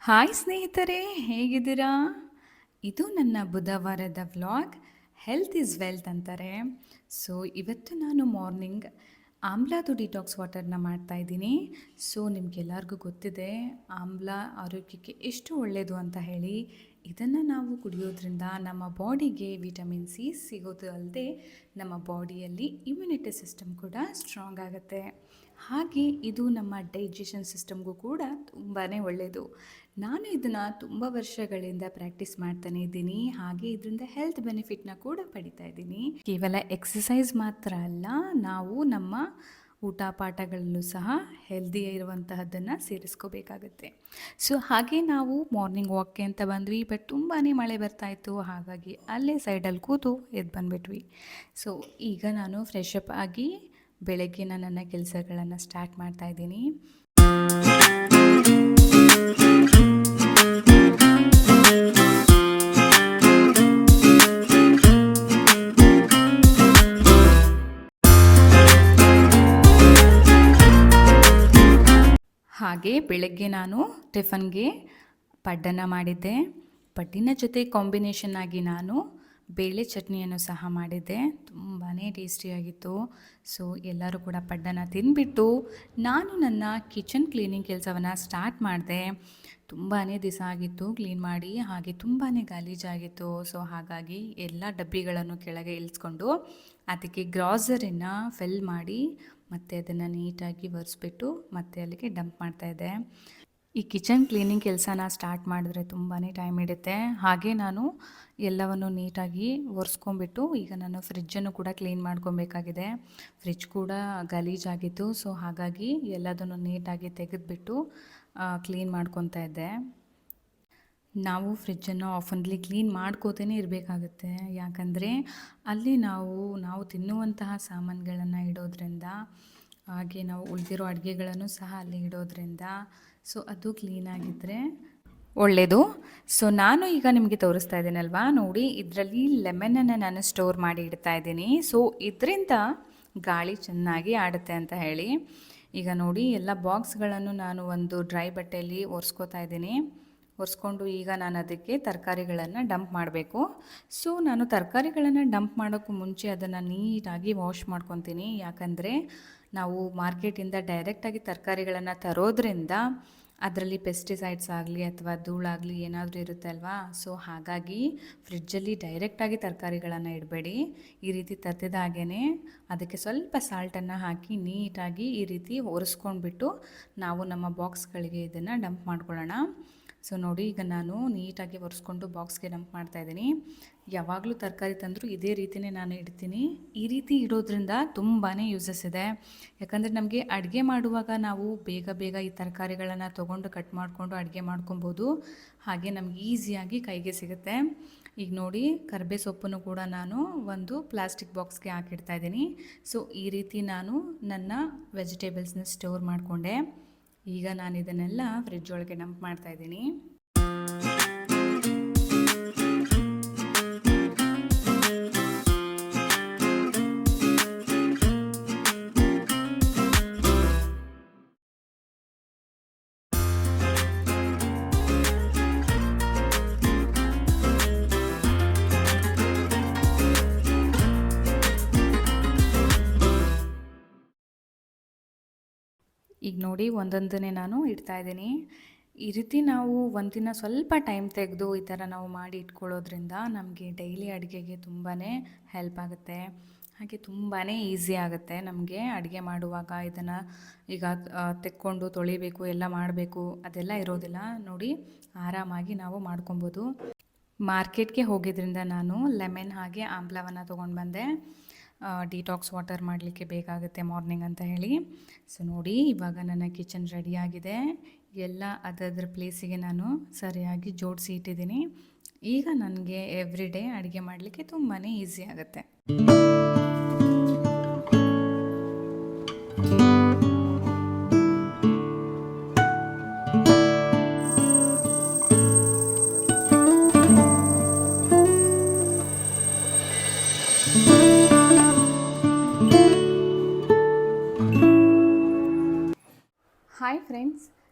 Hi ಸ್ನೇಹಿತರೆ, ಹೇಗಿದ್ದೀರಾ? ಇದು ನನ್ನ ಬುಧವಾರದ ವ್ಲಾಗ್. ಹೆಲ್ತ್ ಈಸ್ ವೆಲ್ತ್ ಅಂತಾರೆ. ಸೊ ಇವತ್ತು ನಾನು ಮಾರ್ನಿಂಗ್ ಆಮ್ಲಾದು ಡಿಟಾಕ್ಸ್ ವಾಟರ್ನ ಮಾಡ್ತಾಯಿದ್ದೀನಿ. ಸೊ ನಿಮಗೆಲ್ಲರಿಗೂ ಗೊತ್ತಿದೆ ಆಮ್ಲ ಆರೋಗ್ಯಕ್ಕೆ ಎಷ್ಟು ಒಳ್ಳೆಯದು ಅಂತ ಹೇಳಿ. ಇದನ್ನು ನಾವು ಕುಡಿಯೋದ್ರಿಂದ ನಮ್ಮ ಬಾಡಿಗೆ ವಿಟಮಿನ್ ಸಿ ಸಿಗೋದು ಅಲ್ಲದೆ ನಮ್ಮ ಬಾಡಿಯಲ್ಲಿ ಇಮ್ಯುನಿಟಿ ಸಿಸ್ಟಮ್ ಕೂಡ ಸ್ಟ್ರಾಂಗ್ ಆಗುತ್ತೆ. ಹಾಗೆ ಇದು ನಮ್ಮ ಡೈಜೆಷನ್ ಸಿಸ್ಟಮ್ಗೂ ಕೂಡ ತುಂಬಾ ಒಳ್ಳೆಯದು. ನಾನು ಇದನ್ನು ತುಂಬ ವರ್ಷಗಳಿಂದ ಪ್ರಾಕ್ಟೀಸ್ ಮಾಡ್ತಾನೆ ಇದ್ದೀನಿ. ಹಾಗೆ ಇದರಿಂದ ಹೆಲ್ತ್ ಬೆನಿಫಿಟ್ನ ಕೂಡ ಪಡಿತಾ ಇದ್ದೀನಿ. ಕೇವಲ ಎಕ್ಸಸೈಸ್ ಮಾತ್ರ ಅಲ್ಲ, ನಾವು ನಮ್ಮ ಊಟ ಪಾಠಗಳಲ್ಲೂ ಸಹ ಹೆಲ್ದಿ ಇರುವಂತಹದ್ದನ್ನು ಸೇರಿಸ್ಕೋಬೇಕಾಗತ್ತೆ. ಸೊ ಹಾಗೆ ನಾವು ಮಾರ್ನಿಂಗ್ ವಾಕ್ಗೆ ಅಂತ ಬಂದ್ವಿ, ಬಟ್ ತುಂಬಾ ಮಳೆ ಬರ್ತಾಯಿತ್ತು. ಹಾಗಾಗಿ ಅಲ್ಲೇ ಸೈಡಲ್ಲಿ ಕೂತು ಎದ್ದು ಬಂದುಬಿಟ್ವಿ. ಸೊ ಈಗ ನಾನು ಫ್ರೆಶ್ ಅಪ್ ಆಗಿ ಬೆಳಗ್ಗಿನ ನನ್ನ ಕೆಲಸಗಳನ್ನು ಸ್ಟಾರ್ಟ್ ಮಾಡ್ತಾಯಿದ್ದೀನಿ. ಹಾಗೆ ಬೆಳಗ್ಗೆ ನಾನು ಟಿಫನ್ಗೆ ಪಡ್ಡನ್ನು ಮಾಡಿದ್ದೆ. ಪಡ್ಡಿನ ಜೊತೆ ಕಾಂಬಿನೇಷನ್ ಆಗಿ ನಾನು ಬೇಳೆ ಚಟ್ನಿಯನ್ನು ಸಹ ಮಾಡಿದ್ದೆ. ತುಂಬಾ ಟೇಸ್ಟಿಯಾಗಿತ್ತು. ಸೊ ಎಲ್ಲರೂ ಕೂಡ ಪಡ್ಡನ್ನು ತಿಂದುಬಿಟ್ಟು ನಾನು ನನ್ನ ಕಿಚನ್ ಕ್ಲೀನಿಂಗ್ ಕೆಲಸವನ್ನು ಸ್ಟಾರ್ಟ್ ಮಾಡಿದೆ. ತುಂಬಾ ದಿವಸ ಆಗಿತ್ತು ಕ್ಲೀನ್ ಮಾಡಿ, ಹಾಗೆ ತುಂಬಾ ಗಲೀಜಾಗಿತ್ತು. ಸೊ ಹಾಗಾಗಿ ಎಲ್ಲ ಡಬ್ಬಿಗಳನ್ನು ಕೆಳಗೆ ಇಳಿಸ್ಕೊಂಡು ಅದಕ್ಕೆ ಗ್ರಾಸರಿನ ಫಿಲ್ ಮಾಡಿ ಮತ್ತು ಅದನ್ನು ನೀಟಾಗಿ ಒರೆಸ್ಬಿಟ್ಟು ಮತ್ತೆ ಅಲ್ಲಿಗೆ ಡಂಪ್ ಮಾಡ್ತಾಯಿದ್ದೆ. ಈ ಕಿಚನ್ ಕ್ಲೀನಿಂಗ್ ಕೆಲಸನ ಸ್ಟಾರ್ಟ್ ಮಾಡಿದ್ರೆ ತುಂಬಾ ಟೈಮ್ ಹಿಡಿಯುತ್ತೆ. ಹಾಗೆ ನಾನು ಎಲ್ಲವನ್ನು ನೀಟಾಗಿ ಒರೆಸ್ಕೊಂಬಿಟ್ಟು ಈಗ ನಾನು ಫ್ರಿಜ್ಜನ್ನು ಕೂಡ ಕ್ಲೀನ್ ಮಾಡ್ಕೊಬೇಕಾಗಿದೆ. ಫ್ರಿಜ್ ಕೂಡ ಗಲೀಜಾಗಿತ್ತು. ಸೊ ಹಾಗಾಗಿ ಎಲ್ಲದನ್ನು ನೀಟಾಗಿ ತೆಗೆದುಬಿಟ್ಟು ಕ್ಲೀನ್ ಮಾಡ್ಕೊತಾ ಇದ್ದೆ. ನಾವು ಫ್ರಿಜ್ಜನ್ನು ಆಫನ್ಲಿ ಕ್ಲೀನ್ ಮಾಡ್ಕೋತೇ ಇರಬೇಕಾಗುತ್ತೆ. ಯಾಕಂದರೆ ಅಲ್ಲಿ ನಾವು ತಿನ್ನುವಂತಹ ಸಾಮಾನುಗಳನ್ನು ಇಡೋದ್ರಿಂದ, ಹಾಗೆ ನಾವು ಉಳಿದಿರೋ ಅಡುಗೆಗಳನ್ನು ಸಹ ಅಲ್ಲಿ ಇಡೋದ್ರಿಂದ ಸೊ ಅದು ಕ್ಲೀನಾಗಿದ್ದರೆ ಒಳ್ಳೆಯದು. ಸೊ ನಾನು ಈಗ ನಿಮಗೆ ತೋರಿಸ್ತಾ ಇದ್ದೀನಲ್ವಾ, ನೋಡಿ ಇದರಲ್ಲಿ ಲೆಮನನ್ನು ನಾನು ಸ್ಟೋರ್ ಮಾಡಿ ಇಡ್ತಾ ಇದ್ದೀನಿ. ಸೊ ಇದರಿಂದ ಗಾಳಿ ಚೆನ್ನಾಗಿ ಆಡುತ್ತೆ ಅಂತ ಹೇಳಿ. ಈಗ ನೋಡಿ ಎಲ್ಲ ಬಾಕ್ಸ್ಗಳನ್ನು ನಾನು ಒಂದು ಡ್ರೈ ಬಟ್ಟೆಯಲ್ಲಿ ಒರೆಸ್ಕೋತಾ ಇದ್ದೀನಿ. ಒರೆಸ್ಕೊಂಡು ಈಗ ನಾನು ಅದಕ್ಕೆ ತರಕಾರಿಗಳನ್ನು ಡಂಪ್ ಮಾಡಬೇಕು. ಸೊ ನಾನು ತರಕಾರಿಗಳನ್ನು ಡಂಪ್ ಮಾಡೋಕ್ಕೂ ಮುಂಚೆ ಅದನ್ನು ನೀಟಾಗಿ ವಾಶ್ ಮಾಡ್ಕೊತೀನಿ. ಯಾಕಂದರೆ ನಾವು ಮಾರ್ಕೆಟಿಂದ ಡೈರೆಕ್ಟಾಗಿ ತರಕಾರಿಗಳನ್ನು ತರೋದ್ರಿಂದ ಅದರಲ್ಲಿ ಪೆಸ್ಟಿಸೈಡ್ಸ್ ಆಗಲಿ ಅಥವಾ ಧೂಳಾಗಲಿ ಏನಾದರೂ ಇರುತ್ತೆ ಅಲ್ವಾ. ಸೊ ಹಾಗಾಗಿ ಫ್ರಿಡ್ಜಲ್ಲಿ ಡೈರೆಕ್ಟಾಗಿ ತರಕಾರಿಗಳನ್ನು ಇಡಬೇಡಿ. ಈ ರೀತಿ ತತ್ತಿದ ಹಾಗೇ ಅದಕ್ಕೆ ಸ್ವಲ್ಪ ಸಾಲ್ಟನ್ನು ಹಾಕಿ ನೀಟಾಗಿ ಈ ರೀತಿ ಒರೆಸ್ಕೊಂಡ್ಬಿಟ್ಟು ನಾವು ನಮ್ಮ ಬಾಕ್ಸ್ಗಳಿಗೆ ಇದನ್ನು ಡಂಪ್ ಮಾಡ್ಕೊಳ್ಳೋಣ. ಸೊ ನೋಡಿ ಈಗ ನಾನು ನೀಟಾಗಿ ಒರೆಸ್ಕೊಂಡು ಬಾಕ್ಸ್ಗೆ ಡಂಪ್ ಮಾಡ್ತಾಯಿದ್ದೀನಿ. ಯಾವಾಗಲೂ ತರಕಾರಿ ತಂದರೂ ಇದೇ ರೀತಿಯೇ ನಾನು ಇಡ್ತೀನಿ. ಈ ರೀತಿ ಇಡೋದ್ರಿಂದ ತುಂಬಾ ಯೂಸಸ್ ಇದೆ. ಯಾಕಂದರೆ ನಮಗೆ ಅಡುಗೆ ಮಾಡುವಾಗ ನಾವು ಬೇಗ ಈ ತರಕಾರಿಗಳನ್ನು ತೊಗೊಂಡು ಕಟ್ ಮಾಡಿಕೊಂಡು ಅಡುಗೆ ಮಾಡ್ಕೊಬೋದು. ಹಾಗೆ ನಮ್ಗೆ ಈಸಿಯಾಗಿ ಕೈಗೆ ಸಿಗುತ್ತೆ. ಈಗ ನೋಡಿ ಕರಿಬೇವು ಸೊಪ್ಪನ್ನು ಕೂಡ ನಾನು ಒಂದು ಪ್ಲಾಸ್ಟಿಕ್ ಬಾಕ್ಸ್ಗೆ ಹಾಕಿಡ್ತಾಯಿದ್ದೀನಿ. ಸೊ ಈ ರೀತಿ ನಾನು ನನ್ನ ವೆಜಿಟೇಬಲ್ಸ್ನ ಸ್ಟೋರ್ ಮಾಡಿಕೊಂಡೆ. ಈಗ ನಾನು ಇದನ್ನೆಲ್ಲ ಫ್ರಿಡ್ಜ್ ಒಳಗೆ ಡಂಪ್ ಮಾಡ್ತಾಯಿದ್ದೀನಿ. ಈಗ ನೋಡಿ ಒಂದೊಂದನ್ನೇ ನಾನು ಇಡ್ತಾಯಿದ್ದೀನಿ. ಈ ರೀತಿ ನಾವು ಒಂದಿನ ಸ್ವಲ್ಪ ಟೈಮ್ ತೆಗೆದು ಈ ಥರ ನಾವು ಮಾಡಿ ಇಟ್ಕೊಳ್ಳೋದ್ರಿಂದ ನಮಗೆ ಡೈಲಿ ಅಡುಗೆಗೆ ತುಂಬಾ ಹೆಲ್ಪ್ ಆಗುತ್ತೆ. ಹಾಗೆ ತುಂಬಾ ಈಸಿ ಆಗುತ್ತೆ ನಮಗೆ ಅಡುಗೆ ಮಾಡುವಾಗ. ಇದನ್ನು ಈಗ ತೆಕ್ಕೊಂಡು ತೊಳಿಬೇಕು, ಎಲ್ಲ ಮಾಡಬೇಕು ಅದೆಲ್ಲ ಇರೋದಿಲ್ಲ. ನೋಡಿ ಆರಾಮಾಗಿ ನಾವು ಮಾಡ್ಕೊಬೋದು. ಮಾರ್ಕೆಟ್ಗೆ ಹೋಗಿದ್ರಿಂದ ನಾನು ಲೆಮನ್ ಹಾಗೆ ಆಮ್ಲವನ್ನು ತೊಗೊಂಡು ಬಂದೆ. ಡಿಟಾಕ್ಸ್ ವಾಟರ್ ಮಾಡಲಿಕ್ಕೆ ಬೇಕಾಗುತ್ತೆ ಮಾರ್ನಿಂಗ್ ಅಂತ ಹೇಳಿ. ಸೊ ನೋಡಿ ಇವಾಗ ನನ್ನ ಕಿಚನ್ ರೆಡಿಯಾಗಿದೆ. ಎಲ್ಲ ಅದರ ಪ್ಲೇಸಿಗೆ ನಾನು ಸರಿಯಾಗಿ ಜೋಡಿಸಿ ಇಟ್ಟಿದ್ದೀನಿ. ಈಗ ನನಗೆ ಎವ್ರಿ ಡೇ ಅಡುಗೆ ಮಾಡಲಿಕ್ಕೆ ತುಂಬಾ ಈಸಿ ಆಗುತ್ತೆ. ಹಾಯ್ ಫ್ರೆಂಡ್ಸ್,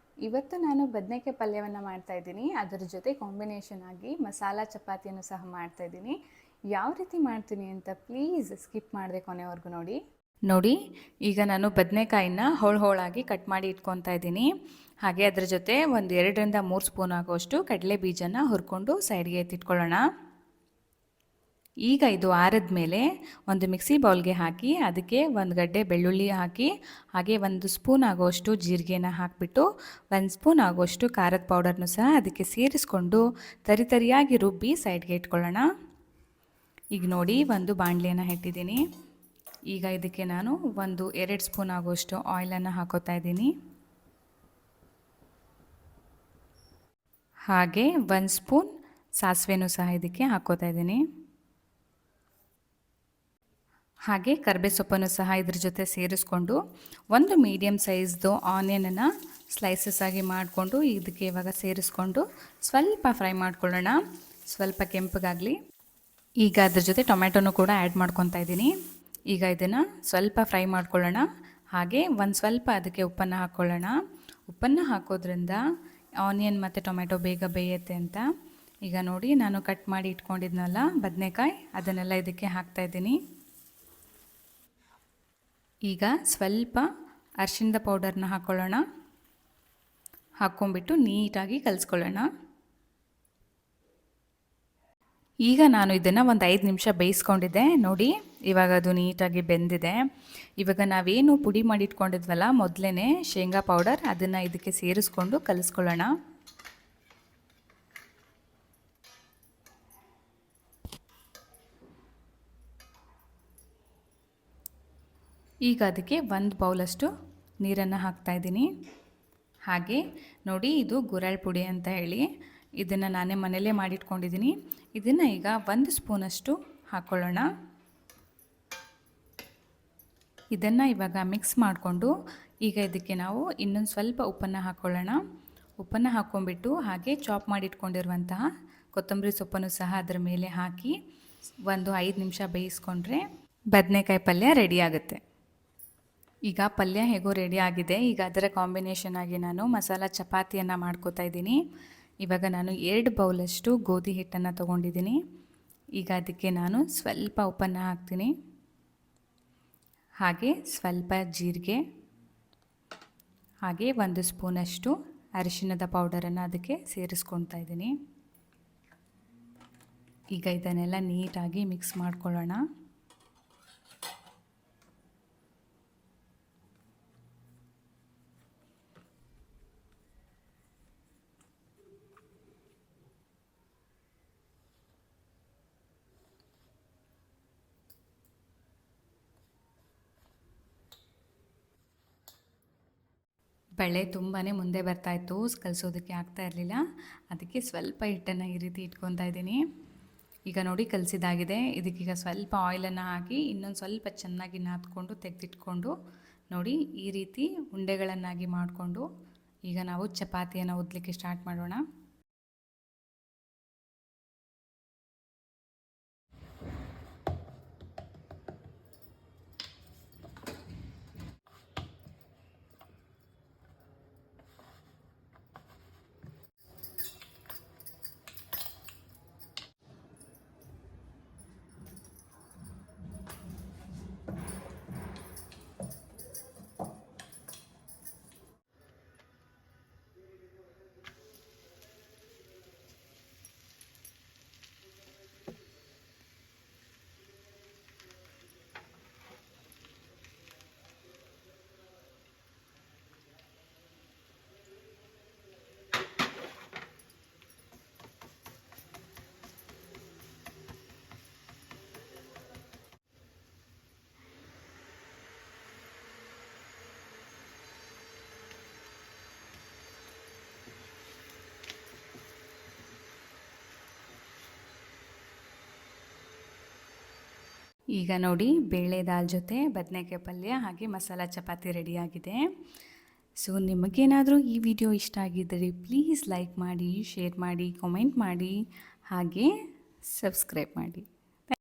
ಇವತ್ತು ನಾನು ಬದನೆಕಾಯಿ ಪಲ್ಯವನ್ನು ಮಾಡ್ತಾಯಿದ್ದೀನಿ. ಅದರ ಜೊತೆ ಕಾಂಬಿನೇಷನ್ ಆಗಿ ಮಸಾಲ ಚಪಾತಿಯನ್ನು ಸಹ ಮಾಡ್ತಾಯಿದ್ದೀನಿ. ಯಾವ ರೀತಿ ಮಾಡ್ತೀನಿ ಅಂತ ಪ್ಲೀಸ್ ಸ್ಕಿಪ್ ಮಾಡದೆ ಕೊನೆವರೆಗೂ ನೋಡಿ. ಈಗ ನಾನು ಬದನೆಕಾಯಿನ ಹೋಳಾಗಿ ಕಟ್ ಮಾಡಿ ಇಟ್ಕೊತಾ ಇದ್ದೀನಿ. ಹಾಗೆ ಅದರ ಜೊತೆ ಒಂದು 2ರಿಂದ 3 ಸ್ಪೂನ್ ಆಗುವಷ್ಟು ಕಡಲೆ ಬೀಜನ ಹುರ್ಕೊಂಡು ಸೈಡ್ಗೆ ಎತ್ತಿಟ್ಕೊಳ್ಳೋಣ. ಈಗ ಇದು ಆರಿದ ಮೇಲೆ ಒಂದು ಮಿಕ್ಸಿ ಬೌಲ್ಗೆ ಹಾಕಿ ಅದಕ್ಕೆ ಒಂದು ಗಡ್ಡೆ ಬೆಳ್ಳುಳ್ಳಿ ಹಾಕಿ ಹಾಗೆ 1 ಸ್ಪೂನ್ ಆಗುವಷ್ಟು ಜೀರಿಗೆನ ಹಾಕಿಬಿಟ್ಟು 1 ಸ್ಪೂನ್ ಆಗುವಷ್ಟು ಖಾರದ ಪೌಡರ್ನು ಸಹ ಅದಕ್ಕೆ ಸೇರಿಸ್ಕೊಂಡು ತರಿಯಾಗಿ ರುಬ್ಬಿ ಸೈಡ್ಗೆ ಇಟ್ಕೊಳ್ಳೋಣ. ಈಗ ನೋಡಿ, ಒಂದು ಬಾಣಲೆಯನ್ನು ಇಟ್ಟಿದ್ದೀನಿ. ಈಗ ಇದಕ್ಕೆ ನಾನು 2 ಸ್ಪೂನ್ ಆಗುವಷ್ಟು ಆಯಿಲನ್ನು ಹಾಕೋತಾ ಇದ್ದೀನಿ. ಹಾಗೆ 1 ಸ್ಪೂನ್ ಸಾಸಿವೆನೂ ಸಹ ಇದಕ್ಕೆ ಹಾಕೋತಾ ಇದ್ದೀನಿ. ಹಾಗೆ ಕರಿಬೇವು ಸೊಪ್ಪನ್ನು ಸಹ ಇದ್ರ ಜೊತೆ ಸೇರಿಸ್ಕೊಂಡು ಒಂದು ಮೀಡಿಯಮ್ ಸೈಜ್ದು ಆನಿಯನನ್ನು ಸ್ಲೈಸಸ್ ಆಗಿ ಮಾಡಿಕೊಂಡು ಇದಕ್ಕೆ ಇವಾಗ ಸೇರಿಸ್ಕೊಂಡು ಸ್ವಲ್ಪ ಫ್ರೈ ಮಾಡ್ಕೊಳ್ಳೋಣ, ಸ್ವಲ್ಪ ಕೆಂಪಗಾಗಲಿ. ಈಗ ಅದ್ರ ಜೊತೆ ಟೊಮೆಟೊನೂ ಕೂಡ ಆ್ಯಡ್ ಮಾಡ್ಕೊತಾ ಇದ್ದೀನಿ. ಈಗ ಇದನ್ನು ಸ್ವಲ್ಪ ಫ್ರೈ ಮಾಡ್ಕೊಳ್ಳೋಣ. ಹಾಗೆ ಸ್ವಲ್ಪ ಅದಕ್ಕೆ ಉಪ್ಪನ್ನು ಹಾಕ್ಕೊಳ್ಳೋಣ. ಉಪ್ಪನ್ನು ಹಾಕೋದ್ರಿಂದ ಆನಿಯನ್ ಮತ್ತು ಟೊಮೆಟೊ ಬೇಗ ಬೇಯುತ್ತೆ ಅಂತ. ಈಗ ನೋಡಿ, ನಾನು ಕಟ್ ಮಾಡಿ ಇಟ್ಕೊಂಡಿದ್ನಲ್ಲ ಬದನೆಕಾಯಿ, ಅದನ್ನೆಲ್ಲ ಇದಕ್ಕೆ ಹಾಕ್ತಾಯಿದ್ದೀನಿ. ಈಗ ಸ್ವಲ್ಪ ಅರಿಶಿಣದ ಪೌಡರ್ನ ಹಾಕ್ಕೊಳ್ಳೋಣ. ಹಾಕ್ಕೊಂಬಿಟ್ಟು ನೀಟಾಗಿ ಕಲಿಸ್ಕೊಳ್ಳೋಣ. ಈಗ ನಾನು ಇದನ್ನು ಒಂದು 5 ನಿಮಿಷ ಬೇಯಿಸ್ಕೊಂಡಿದ್ದೆ. ನೋಡಿ, ಇವಾಗ ಅದು ನೀಟಾಗಿ ಬೆಂದಿದೆ. ಇವಾಗ ನಾವೇನು ಪುಡಿ ಮಾಡಿಟ್ಕೊಂಡಿದ್ವಲ್ಲ ಮೊದಲೇ ಶೇಂಗಾ ಪೌಡರ್, ಅದನ್ನು ಇದಕ್ಕೆ ಸೇರಿಸ್ಕೊಂಡು ಕಲಿಸ್ಕೊಳ್ಳೋಣ. ಈಗ ಅದಕ್ಕೆ 1 ಬೌಲಷ್ಟು ನೀರನ್ನು ಹಾಕ್ತಾಯಿದ್ದೀನಿ. ಹಾಗೆ ನೋಡಿ, ಇದು ಗುರೆಳ್ ಪುಡಿ ಅಂತ ಹೇಳಿ ಇದನ್ನು ನಾನೇ ಮನೆಯಲ್ಲೇ ಮಾಡಿಟ್ಕೊಂಡಿದ್ದೀನಿ. ಇದನ್ನು ಈಗ 1 ಸ್ಪೂನಷ್ಟು ಹಾಕ್ಕೊಳ್ಳೋಣ. ಇದನ್ನು ಇವಾಗ ಮಿಕ್ಸ್ ಮಾಡಿಕೊಂಡು ಈಗ ಇದಕ್ಕೆ ನಾವು ಇನ್ನೊಂದು ಸ್ವಲ್ಪ ಉಪ್ಪನ್ನು ಹಾಕ್ಕೊಳ್ಳೋಣ. ಉಪ್ಪನ್ನು ಹಾಕ್ಕೊಂಬಿಟ್ಟು ಹಾಗೆ ಚಾಪ್ ಮಾಡಿಟ್ಕೊಂಡಿರುವಂತಹ ಕೊತ್ತಂಬರಿ ಸೊಪ್ಪನ್ನು ಸಹ ಅದರ ಮೇಲೆ ಹಾಕಿ ಒಂದು 5 ನಿಮಿಷ ಬೇಯಿಸ್ಕೊಂಡ್ರೆ ಬದನೆಕಾಯಿ ಪಲ್ಯ ರೆಡಿ ಆಗುತ್ತೆ. ಈಗ ಪಲ್ಯ ಹೇಗೋ ರೆಡಿ ಆಗಿದೆ. ಈಗ ಅದರ ಕಾಂಬಿನೇಷನ್ ಆಗಿ ನಾನು ಮಸಾಲ ಚಪಾತಿಯನ್ನು ಮಾಡ್ಕೋತಾ ಇದ್ದೀನಿ. ಇವಾಗ ನಾನು 2 ಬೌಲಷ್ಟು ಗೋಧಿ ಹಿಟ್ಟನ್ನು ತೊಗೊಂಡಿದ್ದೀನಿ. ಈಗ ಅದಕ್ಕೆ ನಾನು ಸ್ವಲ್ಪ ಉಪ್ಪನ್ನು ಹಾಕ್ತೀನಿ. ಹಾಗೆ ಸ್ವಲ್ಪ ಜೀರಿಗೆ, ಹಾಗೆ 1 ಸ್ಪೂನಷ್ಟು ಅರಿಶಿಣದ ಪೌಡರನ್ನು ಅದಕ್ಕೆ ಸೇರಿಸ್ಕೊತಾ ಇದ್ದೀನಿ. ಈಗ ಇದನ್ನೆಲ್ಲ ನೀಟಾಗಿ ಮಿಕ್ಸ್ ಮಾಡ್ಕೊಳ್ಳೋಣ. ಬೇಳೆ ತುಂಬಾ ಮುಂದೆ ಬರ್ತಾಯಿತ್ತು, ಕಲಿಸೋದಕ್ಕೆ ಆಗ್ತಾ ಇರಲಿಲ್ಲ. ಅದಕ್ಕೆ ಸ್ವಲ್ಪ ಹಿಟ್ಟನ್ನು ಈ ರೀತಿ ಇಟ್ಕೊತಾ ಇದ್ದೀನಿ. ಈಗ ನೋಡಿ, ಕಲಸಿದಾಗಿದೆ. ಇದಕ್ಕೀಗ ಸ್ವಲ್ಪ ಆಯಿಲನ್ನು ಹಾಕಿ ಇನ್ನೊಂದು ಸ್ವಲ್ಪ ಚೆನ್ನಾಗಿ ನಾದ್ಕೊಂಡು ತೆಗೆದಿಟ್ಕೊಂಡು ನೋಡಿ ಈ ರೀತಿ ಉಂಡೆಗಳನ್ನಾಗಿ ಮಾಡಿಕೊಂಡು ಈಗ ನಾವು ಚಪಾತಿಯನ್ನು ಉದ್ದಲಿಕ್ಕೆ ಸ್ಟಾರ್ಟ್ ಮಾಡೋಣ. ಈಗ ನೋಡಿ, ಬೇಳೆ ದಾಲ್ ಜೊತೆ ಬದನೆಕಾಯಿ ಪಲ್ಯ ಹಾಗೆ ಮಸಾಲ ಚಪಾತಿ ರೆಡಿಯಾಗಿದೆ. ಸೊ ನಿಮಗೇನಾದರೂ ಈ ವಿಡಿಯೋ ಇಷ್ಟ ಆಗಿದ್ದರೆ ಪ್ಲೀಸ್ ಲೈಕ್ ಮಾಡಿ, ಶೇರ್ ಮಾಡಿ, ಕಾಮೆಂಟ್ ಮಾಡಿ ಹಾಗೆ ಸಬ್ಸ್ಕ್ರೈಬ್ ಮಾಡಿ.